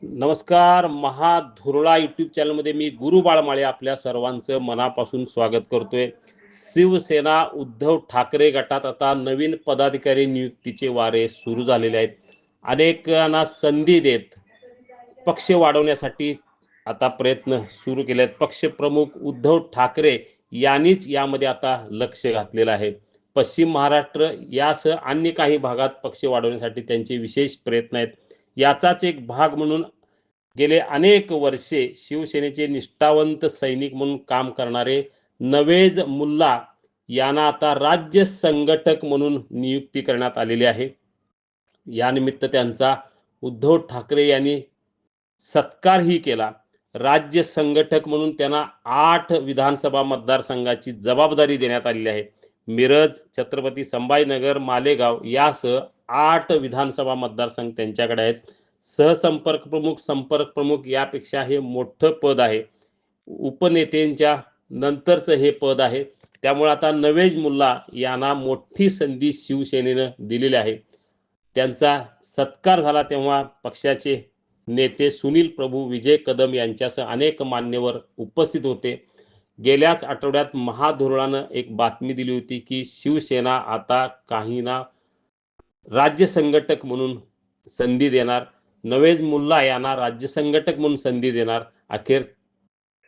नमस्कार. महाधुरळा यूट्यूब चॅनलमध्ये मी गुरु बाळमाळे आपल्या सर्वांचं मनापासून स्वागत करतोय. शिवसेना उद्धव ठाकरे गटात आता नवीन पदाधिकारी नियुक्तीचे वारे सुरू झालेले आहेत. अनेकांना संधी देत पक्ष वाढवण्यासाठी आता प्रयत्न सुरू केले आहेत. पक्षप्रमुख उद्धव ठाकरे यांनीच यामध्ये आता लक्ष घातलेलं आहे. पश्चिम महाराष्ट्र यासह अन्य काही भागात पक्ष वाढवण्यासाठी त्यांचे विशेष प्रयत्न आहेत. याचाच एक भाग म्हणून गेले अनेक वर्षे शिवसेनेचे निष्ठावंत सैनिक म्हणून काम करणारे नवेज मुल्ला यांना आता राज्य संघटक म्हणून नियुक्ती करण्यात आलेली आहे. यानिमित्त त्यांचा उद्धव ठाकरे यांनी सत्कारही केला. राज्य संघटक म्हणून त्यांना 8 विधानसभा मतदारसंघाची जबाबदारी देण्यात आलेली आहे. मिरज, छत्रपती संभाजीनगर, मालेगाव यासह 8 विधानसभा मतदारसंघ त्यांच्याकडे आहेत. सहसंपर्क प्रमुख, संपर्क प्रमुख यापेक्षा हे मोठं पद आहे. उपनेत्यांच्या नंतरचं हे पद आहे. त्यामुळे आता नवेज मुल्ला यांना मोठी संधी शिवसेनेनं दिलेली आहे. त्यांचा सत्कार झाला तेव्हा पक्षाचे नेते सुनील प्रभू, विजय कदम यांच्यासह अनेक मान्यवर उपस्थित होते. गेल्याच आठवड्यात महाधुरळानं एक बातमी दिली होती की शिवसेना आता काहींना राज्य संघटक म्हणून संधी देणार. नवेज मुल्ला यांना राज्य संघटक म्हणून संधी देणार. अखेर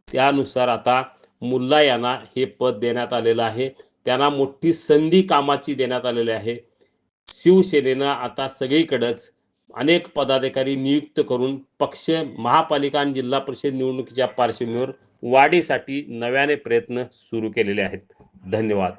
त्यानुसार आता मुल्ला यांना हे पद देण्यात आलेलं आहे. त्यांना मोठी संधी कामाची देण्यात आलेली आहे. शिवसेनेनं आता सगळीकडेच अनेक पदाधिकारी नियुक्त करून पक्ष महापालिका आणि जिल्हा परिषद निवडणुकीच्या पार्श्वभूमीवर वाढीसाठी नव्याने प्रयत्न सुरू केलेले आहेत. धन्यवाद.